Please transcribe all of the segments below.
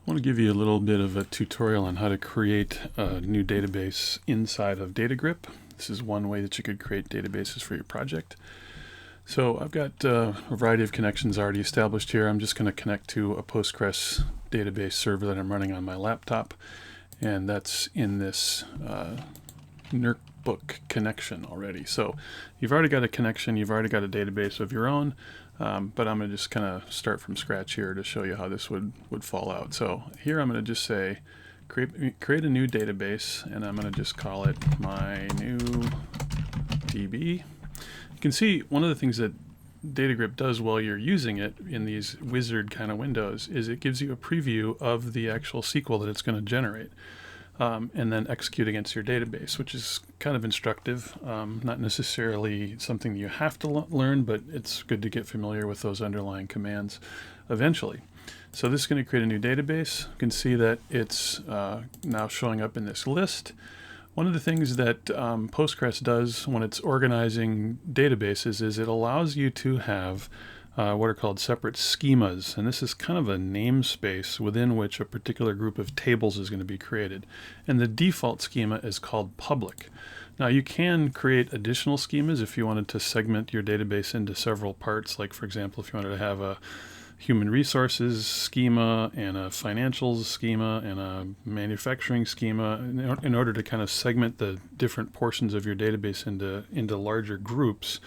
I want to give you a little bit of a tutorial on how to create a new database inside of DataGrip. This is one way that you could create databases for your project. So I've got a variety of connections already established here. I'm just going to connect to a Postgres database server that I'm running on my laptop, and that's in this Notebook connection already. So you've already got a connection, you've already got a database of your own, but I'm going to just kind of start from scratch here to show you how this would fall out. So here I'm going to just say create a new database, and I'm going to just call it my new DB. You can see one of the things that DataGrip does while you're using it in these wizard kind of windows is it gives you a preview of the actual SQL that it's going to generate and then execute against your database, which is kind of instructive. Not necessarily something that you have to learn, but it's good to get familiar with those underlying commands eventually. So this is going to create a new database. You can see that it's now showing up in this list. One of the things that Postgres does when it's organizing databases is it allows you to have what are called separate schemas, and this is kind of a namespace within which a particular group of tables is going to be created. And the default schema is called public. Now you can create additional schemas if you wanted to segment your database into several parts, like for example if you wanted to have a human resources schema and a financials schema and a manufacturing schema in order to kind of segment the different portions of your database into larger groups.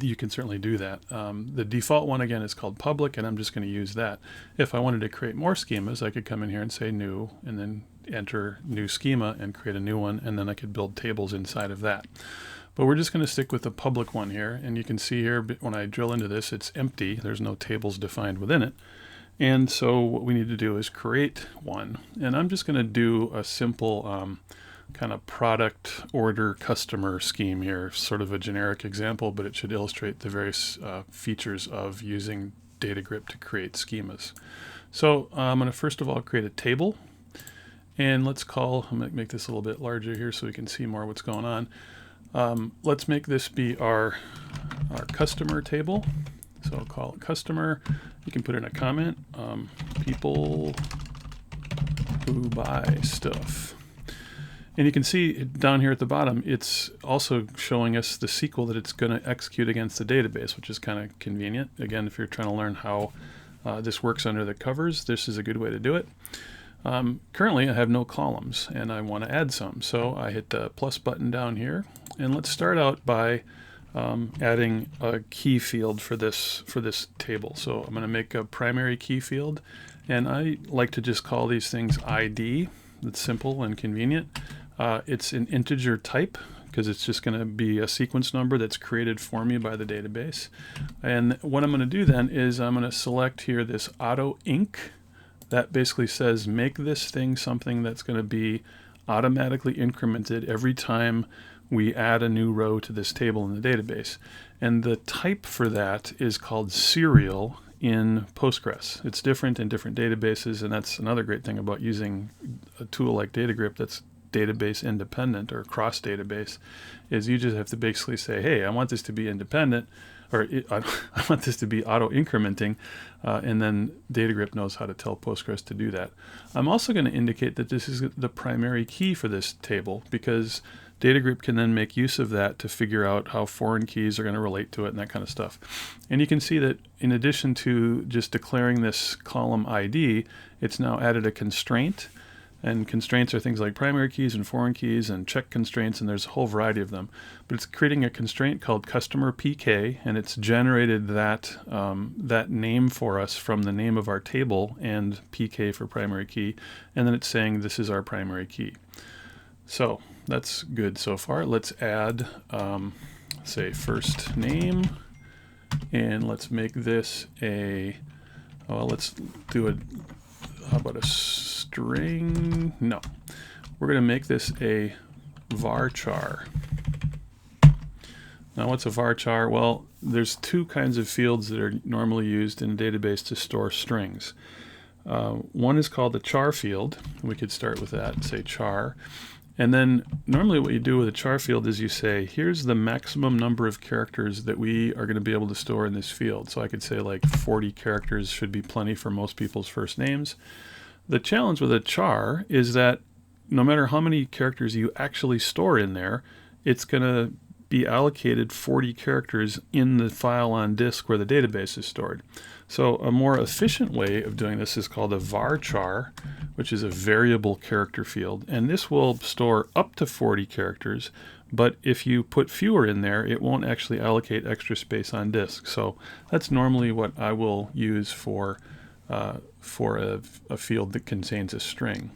You can certainly do that. The default one again is called public, and I'm just going to use that. If I wanted to create more schemas, I could come in here and say new and then enter new schema and create a new one, and then I could build tables inside of that. But we're just going to stick with the public one here, and you can see here when I drill into this, it's empty. There's no tables defined within it. And so what we need to do is create one. And I'm just going to do a simple kind of product order customer scheme here, sort of a generic example, but it should illustrate the various features of using DataGrip to create schemas. So I'm going to first of all create a table, and I'm going to make this a little bit larger here so we can see more what's going on. Let's make this be our customer table. So I'll call it customer. You can put in a comment, people who buy stuff. And you can see down here at the bottom, it's also showing us the SQL that it's going to execute against the database, which is kind of convenient. Again, if you're trying to learn how this works under the covers, this is a good way to do it. Currently, I have no columns, and I want to add some. So I hit the plus button down here, and let's start out by adding a key field for this table. So I'm going to make a primary key field, and I like to just call these things ID. That's simple and convenient. It's an integer type because it's just going to be a sequence number that's created for me by the database. And what I'm going to do then is I'm going to select here this auto inc. That basically says make this thing something that's going to be automatically incremented every time we add a new row to this table in the database. And the type for that is called serial in Postgres. It's different in different databases, and that's another great thing about using a tool like DataGrip that's database independent or cross database, is you just have to basically say, hey, I want this to be independent, or I want this to be auto-incrementing, and then DataGrip knows how to tell Postgres to do that. I'm also going to indicate that this is the primary key for this table, because DataGrip can then make use of that to figure out how foreign keys are going to relate to it and that kind of stuff. And you can see that in addition to just declaring this column ID, it's now added a constraint. And constraints are things like primary keys and foreign keys and check constraints, and there's a whole variety of them. But it's creating a constraint called customer PK, and it's generated that name for us from the name of our table and PK for primary key, and then it's saying this is our primary key. So that's good so far. Let's add, say, first name, and let's make this let's do how about a string? No, we're going to make this a varchar. Now what's a varchar? Well, there's two kinds of fields that are normally used in a database to store strings. One is called the char field. We could start with that and say char. And then normally what you do with a char field is you say, here's the maximum number of characters that we are going to be able to store in this field. So I could say like 40 characters should be plenty for most people's first names. The challenge with a char is that no matter how many characters you actually store in there, it's going to be allocated 40 characters in the file on disk where the database is stored. So a more efficient way of doing this is called a varchar, which is a variable character field. And this will store up to 40 characters, but if you put fewer in there, it won't actually allocate extra space on disk. So that's normally what I will use for a field that contains a string.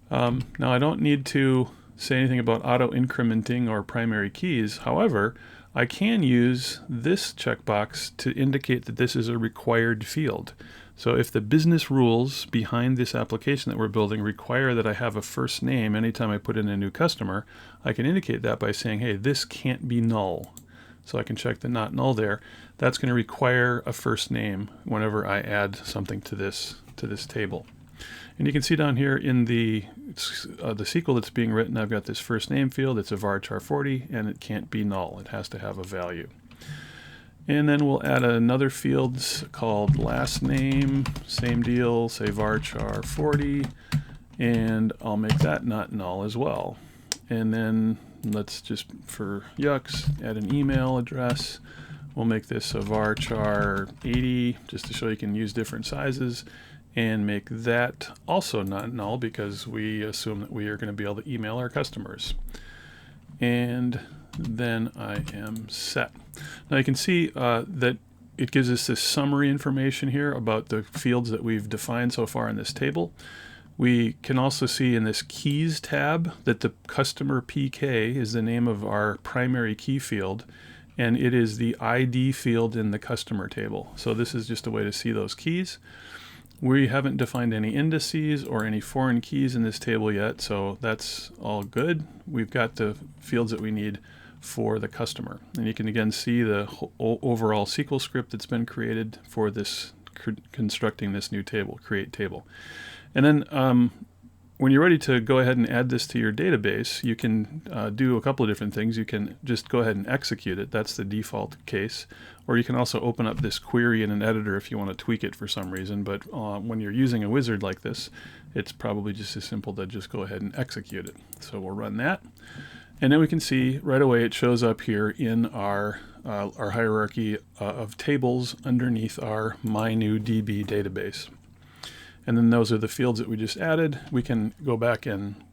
Now I don't need to say anything about auto-incrementing or primary keys. However, I can use this checkbox to indicate that this is a required field. So if the business rules behind this application that we're building require that I have a first name anytime I put in a new customer, I can indicate that by saying, hey, this can't be null. So I can check the not null there. That's going to require a first name whenever I add something to this table. And you can see down here in the SQL that's being written, I've got this first name field. It's a varchar 40, and it can't be null. It has to have a value. And then we'll add another field called last name. Same deal, say varchar 40, and I'll make that not null as well. And then let's just, for yucks, add an email address. We'll make this a varchar 80, just to show you can use different sizes, and make that also not null because we assume that we are going to be able to email our customers. And then I am set. Now you can see that it gives us this summary information here about the fields that we've defined so far in this table. We can also see in this keys tab that the customer PK is the name of our primary key field, and it is the ID field in the customer table. So this is just a way to see those keys. We haven't defined any indices or any foreign keys in this table yet, so that's all good. We've got the fields that we need for the customer. And you can again see the overall SQL script that's been created for this constructing this new table, create table. And then when you're ready to go ahead and add this to your database, you can do a couple of different things. You can just go ahead and execute it. That's the default case. Or you can also open up this query in an editor if you want to tweak it for some reason. But when you're using a wizard like this, it's probably just as simple to just go ahead and execute it. So we'll run that. And then we can see right away it shows up here in our hierarchy of tables underneath our MyNewDB database. And then those are the fields that we just added. We can go back and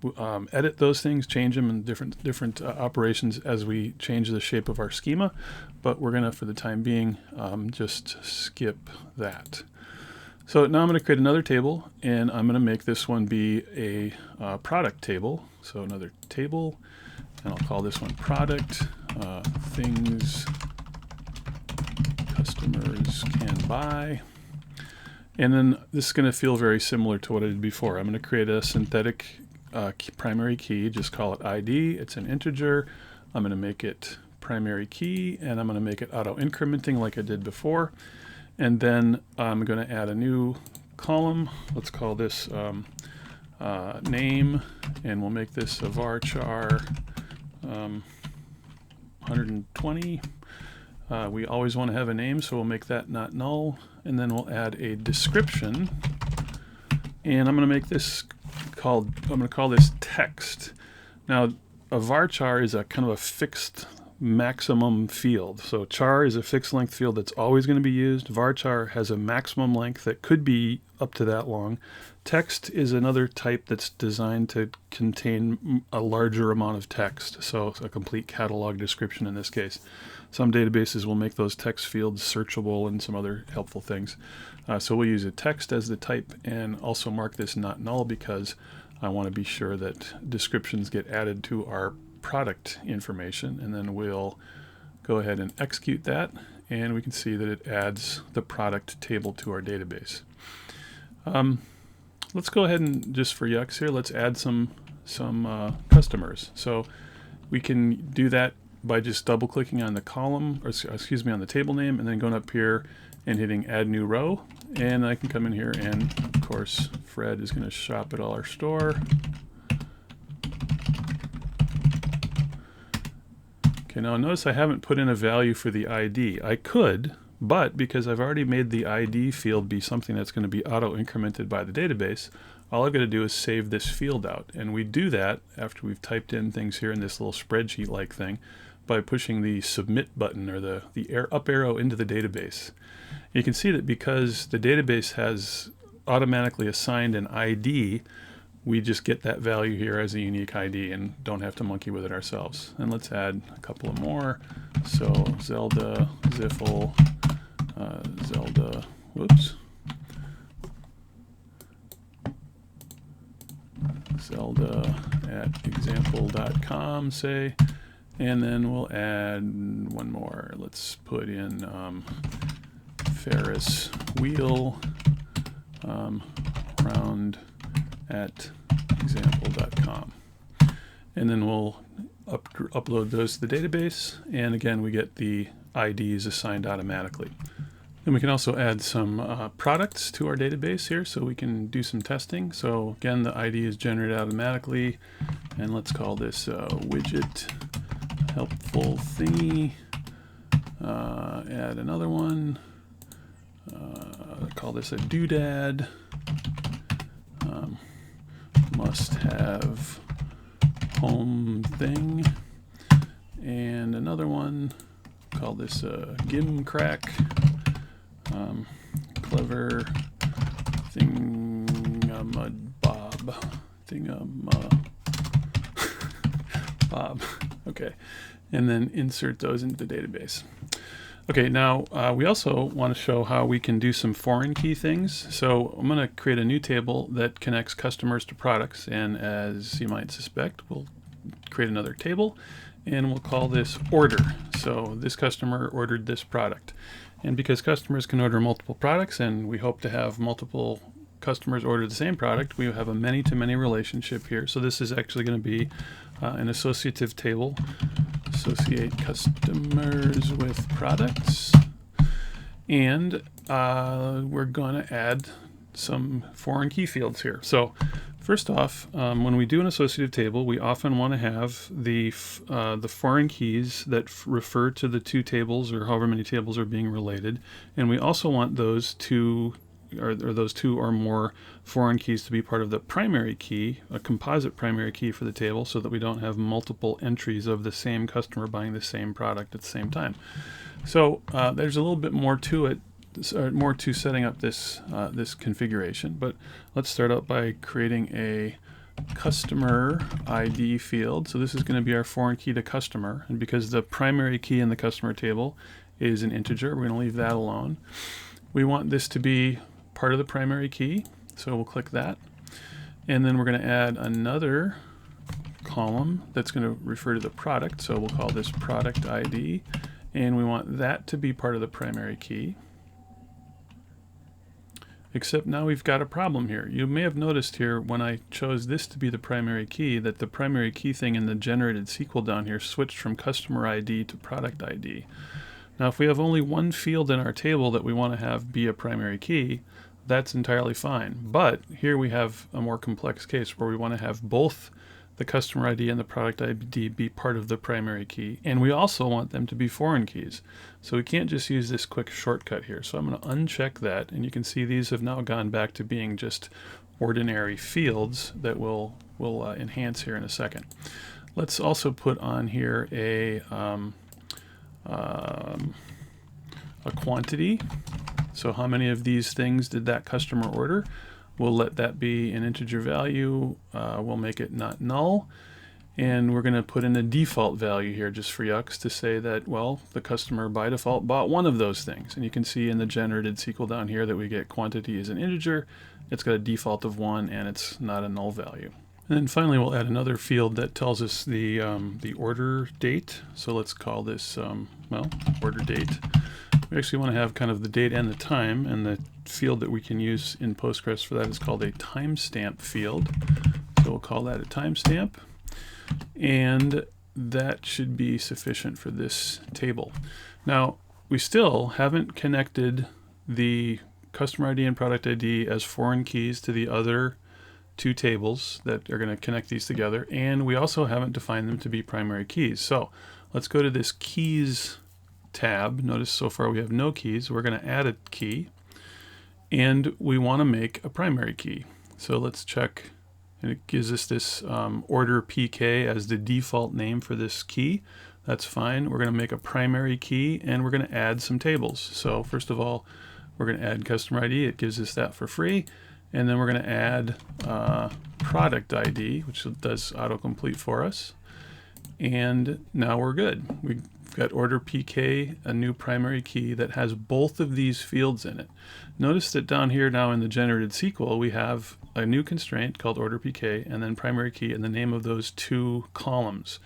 edit those things, change them in different operations as we change the shape of our schema. But we're going to, for the time being, just skip that. So now I'm going to create another table, and I'm going to make this one be a product table. So another table, and I'll call this one product, things customers can buy. And then this is going to feel very similar to what I did before. I'm going to create a synthetic primary key, just call it ID. It's an integer. I'm going to make it primary key, and I'm going to make it auto-incrementing like I did before. And then I'm going to add a new column. Let's call this name, and we'll make this a varchar 120. We always want to have a name, so we'll make that not null. And then we'll add a description, and I'm going to make this I'm going to call this text. Now, a varchar is a kind of a fixed maximum field. So char is a fixed length field that's always going to be used. Varchar has a maximum length that could be up to that long. Text is another type that's designed to contain a larger amount of text, so a complete catalog description in this case. Some databases will make those text fields searchable and some other helpful things. So we'll use a text as the type and also mark this not null because I want to be sure that descriptions get added to our product information, and then we'll go ahead and execute that, and we can see that it adds the product table to our database. Let's go ahead and, just for yucks here, let's add some customers. So we can do that by just double clicking on the column, or excuse me, on the table name, and then going up here and hitting add new row. And I can come in here, and of course Fred is going to shop at our store. Okay, now notice I haven't put in a value for the ID. I could, but because I've already made the ID field be something that's going to be auto-incremented by the database, all I've got to do is save this field out. And we do that after we've typed in things here in this little spreadsheet-like thing by pushing the submit button or the up arrow into the database. You can see that because the database has automatically assigned an ID, we just get that value here as a unique ID and don't have to monkey with it ourselves. And let's add a couple of more. So Zelda, Ziffle, Zelda, whoops. Zelda at example.com, say, and then we'll add one more. Let's put in Ferris wheel round at example.com, and then we'll upload those to the database, and again we get the IDs assigned automatically. And we can also add some products to our database here so we can do some testing. So again, the ID is generated automatically, and let's call this widget helpful thingy. Add another one. Call this a doodad. Must have home thing. And another one. Call this a gimcrack. Clever Bob. Okay, and then insert those into the database. Okay, now we also want to show how we can do some foreign key things. So I'm going to create a new table that connects customers to products, and as you might suspect, we'll create another table and we'll call this order. So this customer ordered this product. And because customers can order multiple products, and we hope to have multiple customers order the same product, we have a many-to-many relationship here. So this is actually going to be an associative table. Associate customers with products. And we're going to add some foreign key fields here. So first off, when we do an associative table, we often want to have the foreign keys that refer to the two tables or however many tables are being related, and we also want those two or those two or more foreign keys to be part of the primary key, a composite primary key for the table, so that we don't have multiple entries of the same customer buying the same product at the same time. So there's a little bit more to it. More to setting up this this configuration, but let's start out by creating a customer ID field. So this is going to be our foreign key to customer, and because the primary key in the customer table is an integer, we're going to leave that alone. We want this to be part of the primary key, so we'll click that, and then we're going to add another column that's going to refer to the product, so we'll call this product ID, and we want that to be part of the primary key. Except now we've got a problem here. You may have noticed here when I chose this to be the primary key that the primary key thing in the generated SQL down here switched from customer ID to product ID. Now if we have only one field in our table that we want to have be a primary key, that's entirely fine. But here we have a more complex case where we want to have both the customer ID and the product ID be part of the primary key, and we also want them to be foreign keys. So we can't just use this quick shortcut here. So I'm going to uncheck that, and you can see these have now gone back to being just ordinary fields that we'll enhance here in a second. Let's also put on here a quantity. So how many of these things did that customer order? We'll let that be an integer value. We'll make it not null. And we're going to put in a default value here just for yucks to say that, well, the customer by default bought one of those things. And you can see in the generated SQL down here that we get quantity as an integer. It's got a default of 1, and it's not a null value. And then finally, we'll add another field that tells us the order date. So let's call this, well, order date. We actually want to have kind of the date and the time, and the field that we can use in Postgres for that is called a timestamp field. So we'll call that a timestamp, and that should be sufficient for this table. Now, we still haven't connected the customer ID and product ID as foreign keys to the other two tables that are going to connect these together, and we also haven't defined them to be primary keys. So let's go to this keys tab. Notice so far we have no keys. We're going to add a key, and we want to make a primary key. So let's check, and it gives us this order PK as the default name for this key. That's fine. We're going to make a primary key, and we're going to add some tables. So first of all, we're going to add customer ID. It gives us that for free. And then we're going to add product ID, which does autocomplete for us. And now we're good. We've got order PK, a new primary key that has both of these fields in it. Notice that down here now in the generated SQL, we have a new constraint called order PK, and then primary key, and the name of those two columns.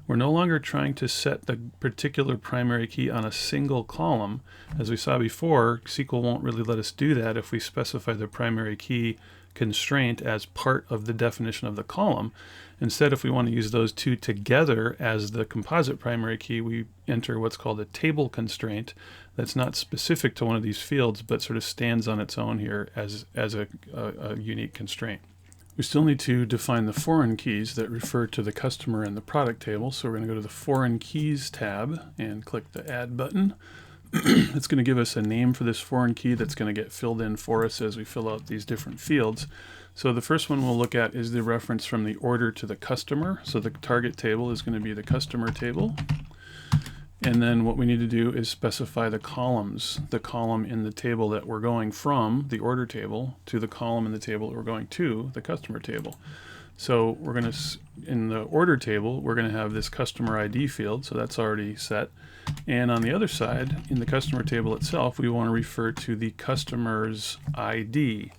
We're no longer trying to set the particular primary key on a single column. As we saw before, SQL won't really let us do that if we specify the primary key constraint as part of the definition of the column. Instead, if we want to use those two together as the composite primary key, we enter what's called a table constraint that's not specific to one of these fields, but sort of stands on its own here as a unique constraint. We still need to define the foreign keys that refer to the customer and the product table. So we're going to go to the foreign keys tab and click the add button. It's going to give us a name for this foreign key that's going to get filled in for us as we fill out these different fields. So the first one we'll look at is the reference from the order to the customer. So the target table is going to be the customer table. And then what we need to do is specify the columns, the column in the table that we're going from, the order table, to the column in the table that we're going to, the customer table. So we're going to, in the order table, we're going to have this customer ID field, so that's already set. And on the other side, in the customer table itself, we want to refer to the customer's ID.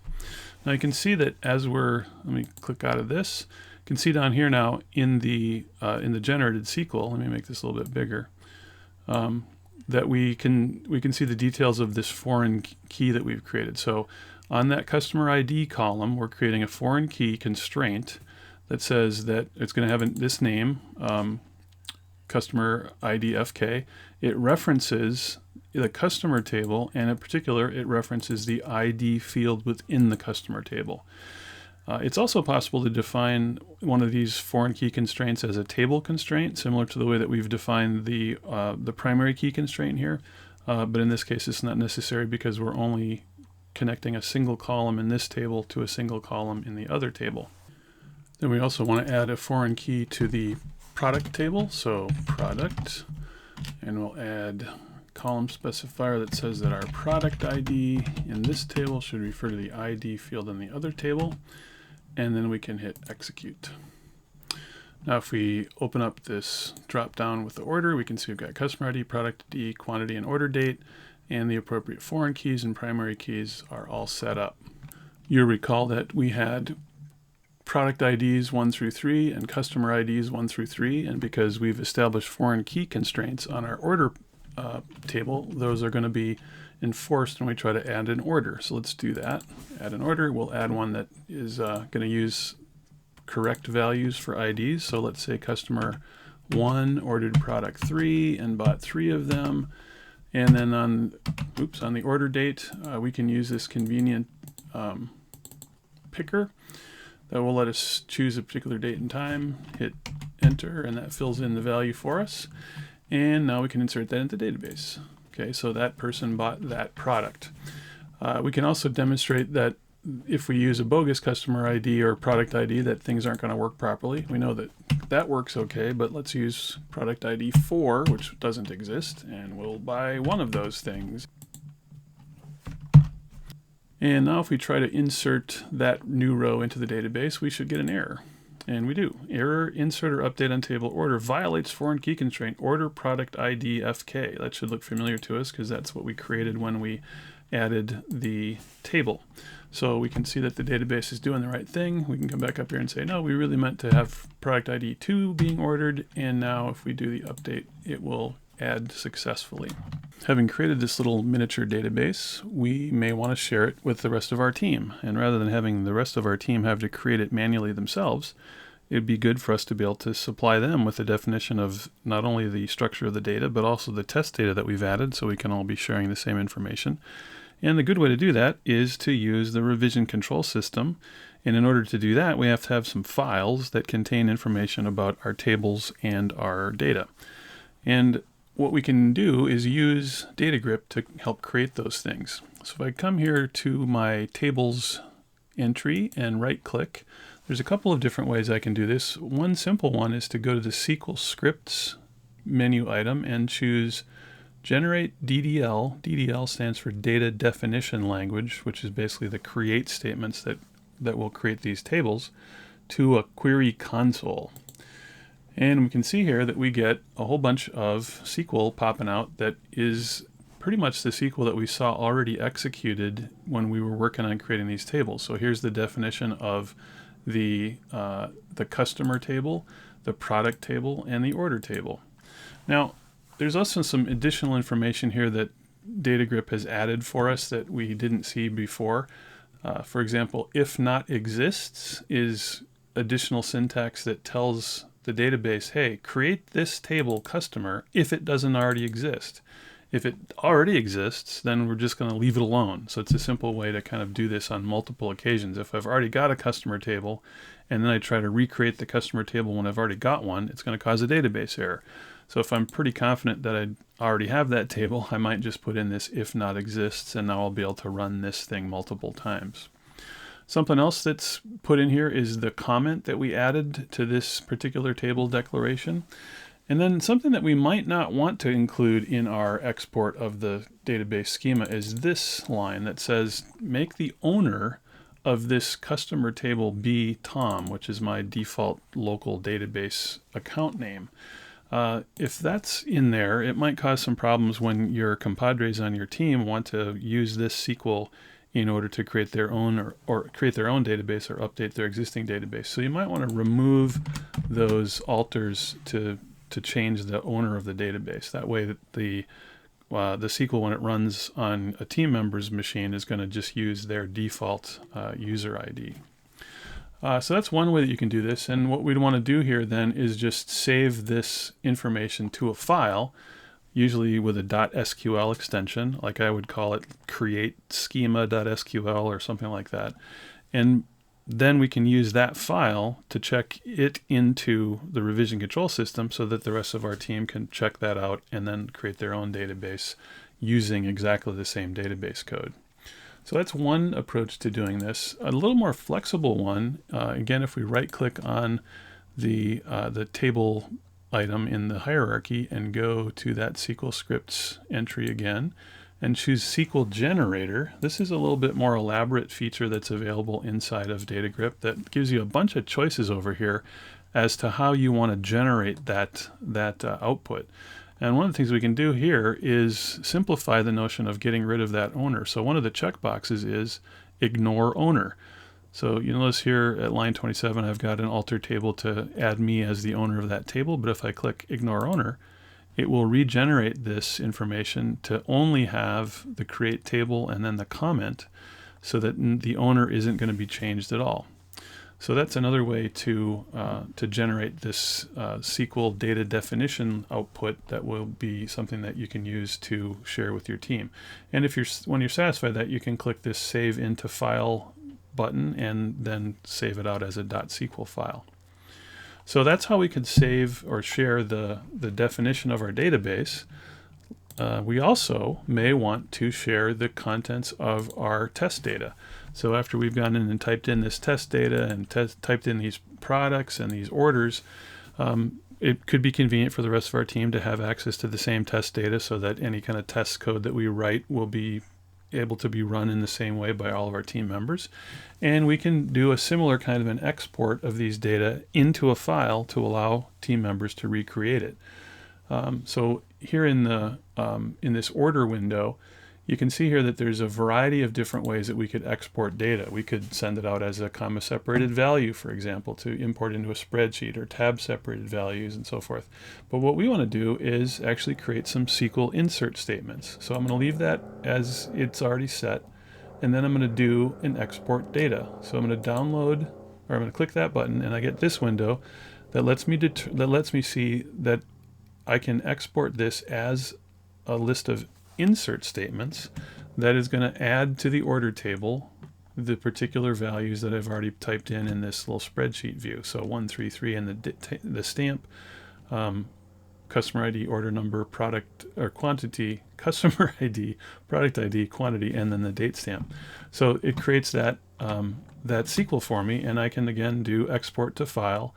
Now you can see that as let me click out of this, you can see down here now in the generated SQL, let me make this a little bit bigger, that we can see the details of this foreign key that we've created. So on that customer ID column, we're creating a foreign key constraint that says that it's going to have this name, customer ID FK. It references the customer table, and in particular, it references the ID field within the customer table. It's also possible to define one of these foreign key constraints as a table constraint, similar to the way that we've defined the primary key constraint here. But in this case, it's not necessary because we're only connecting a single column in this table to a single column in the other table. Then we also want to add a foreign key to the product table. So product, and we'll add column specifier that says that our product ID in this table should refer to the ID field in the other table. And then we can hit execute. Now if we open up this drop down with the order, we can see we've got customer ID, product ID, quantity, and order date, and the appropriate foreign keys and primary keys are all set up. You'll recall that we had product IDs 1 through 3 and customer IDs 1 through 3, and because we've established foreign key constraints on our order table, those are going to be enforced when we try to add an order. So let's do that. Add an order. We'll add one that is going to use correct values for IDs. So let's say customer 1 ordered product 3 and bought 3 of them. And then on the order date, we can use this convenient picker that will let us choose a particular date and time, hit enter, and that fills in the value for us. And now we can insert that into the database. Okay, so that person bought that product. We can also demonstrate that if we use a bogus customer ID or product ID, that things aren't going to work properly. We know that that works okay, but let's use product ID 4, which doesn't exist, and we'll buy one of those things. And now if we try to insert that new row into the database, we should get an error. And we do. Error, insert or update on table order violates foreign key constraint, order product ID FK. That should look familiar to us because that's what we created when we added the table. So we can see that the database is doing the right thing. We can come back up here and say, no, we really meant to have product ID 2 being ordered. And now if we do the update, it will add successfully. Having created this little miniature database, we may want to share it with the rest of our team. And rather than having the rest of our team have to create it manually themselves, it'd be good for us to be able to supply them with a definition of not only the structure of the data, but also the test data that we've added, so we can all be sharing the same information. And the good way to do that is to use the revision control system. And in order to do that, we have to have some files that contain information about our tables and our data. And what we can do is use DataGrip to help create those things. So if I come here to my tables entry and right click, there's a couple of different ways I can do this. One simple one is to go to the SQL scripts menu item and choose generate DDL. DDL stands for data definition language, which is basically the create statements that will create these tables, to a query console. And we can see here that we get a whole bunch of SQL popping out that is pretty much the SQL that we saw already executed when we were working on creating these tables. So here's the definition of the customer table, the product table, and the order table. Now, there's also some additional information here that DataGrip has added for us that we didn't see before. For example, if not exists is additional syntax that tells the database, hey, create this table customer if it doesn't already exist. If it already exists, then we're just going to leave it alone. So it's a simple way to kind of do this on multiple occasions. If I've already got a customer table and then I try to recreate the customer table when I've already got one, it's going to cause a database error. So if I'm pretty confident that I already have that table, I might just put in this if not exists, and now I'll be able to run this thing multiple times. Something else that's put in here is the comment that we added to this particular table declaration. And then something that we might not want to include in our export of the database schema is this line that says, make the owner of this customer table be Tom, which is my default local database account name. If that's in there, it might cause some problems when your compadres on your team want to use this SQL in order to create their own or create their own database or update their existing database. So you might want to remove those alters to change the owner of the database. That way that the SQL, when it runs on a team member's machine, is going to just use their default user ID. So that's one way that you can do this. And what we'd want to do here then is just save this information to a file, usually with a .sql extension, like I would call it create schema.sql or something like that. And then we can use that file to check it into the revision control system so that the rest of our team can check that out and then create their own database using exactly the same database code. So that's one approach to doing this. A little more flexible one, again, if we right click on the table item in the hierarchy and go to that SQL scripts entry again and choose SQL Generator. This is a little bit more elaborate feature that's available inside of DataGrip that gives you a bunch of choices over here as to how you want to generate that output. And one of the things we can do here is simplify the notion of getting rid of that owner. So one of the checkboxes is ignore owner. So you notice here at line 27, I've got an alter table to add me as the owner of that table. But if I click ignore owner, it will regenerate this information to only have the create table and then the comment so that the owner isn't going to be changed at all. So that's another way to generate this SQL data definition output that will be something that you can use to share with your team. And if when you're satisfied that, you can click this Save into File button and then save it out as a .sql file. So that's how we could save or share the definition of our database. We also may want to share the contents of our test data. So after we've gone in and typed in this test data and typed in these products and these orders, it could be convenient for the rest of our team to have access to the same test data so that any kind of test code that we write will be able to be run in the same way by all of our team members. And we can do a similar kind of an export of these data into a file to allow team members to recreate it. So here in this order window, you can see here that there's a variety of different ways that we could export data. We could send it out as a comma separated value, for example, to import into a spreadsheet, or tab separated values and so forth. But what we want to do is actually create some SQL insert statements. So I'm going to leave that as it's already set, and then I'm going to do an export data. So I'm going to download, or I'm going to click that button, and I get this window that lets me see that I can export this as a list of insert statements that is going to add to the order table the particular values that I've already typed in this little spreadsheet view. So 133 and the stamp customer ID, order number, product or quantity, customer ID, product ID, quantity, and then the date stamp. So it creates that that SQL for me, and I can again do export to file,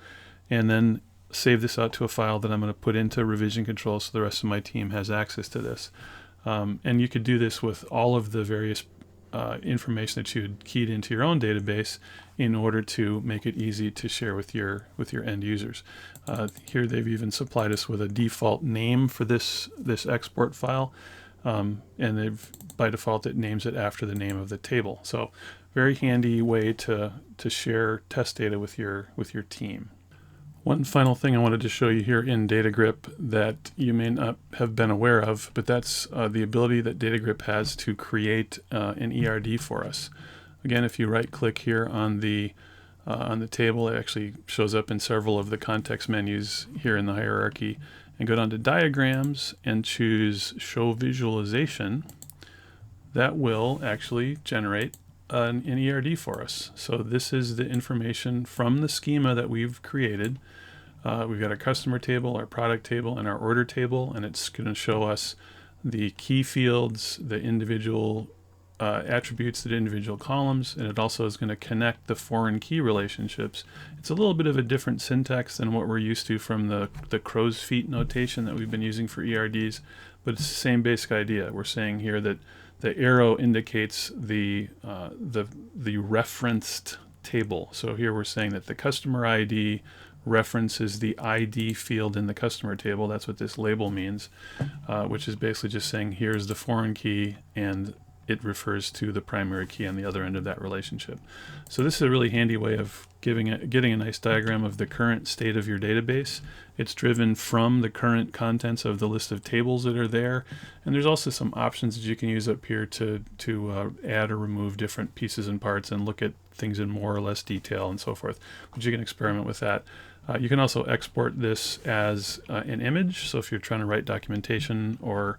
and then save this out to a file that I'm going to put into revision control so the rest of my team has access to this. And you could do this with all of the various information that you had keyed into your own database in order to make it easy to share with your end users. Here they've even supplied us with a default name for this export file, and they've by default it names it after the name of the table. So very handy way to share test data with your team. One final thing I wanted to show you here in DataGrip that you may not have been aware of, but that's the ability that DataGrip has to create an ERD for us. Again, if you right-click here on the table, it actually shows up in several of the context menus here in the hierarchy, and go down to Diagrams and choose Show Visualization. That will actually generate an ERD for us. So this is the information from the schema that we've created. We've got our customer table, our product table, and our order table, and it's going to show us the key fields, the individual attributes, the individual columns, and it also is going to connect the foreign key relationships. It's a little bit of a different syntax than what we're used to from the crow's feet notation that we've been using for ERDs, but it's the same basic idea. We're saying here that the arrow indicates the referenced table. So here we're saying that the customer ID references the ID field in the customer table. That's what this label means, which is basically just saying here's the foreign key, and it refers to the primary key on the other end of that relationship. So this is a really handy way of getting a nice diagram of the current state of your database. It's driven from the current contents of the list of tables that are there, and there's also some options that you can use up here to add or remove different pieces and parts and look at things in more or less detail and so forth. But you can experiment with that. You can also export this as an image, so if you're trying to write documentation or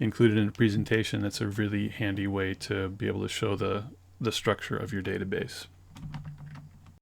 include it in a presentation, that's a really handy way to be able to show the structure of your database.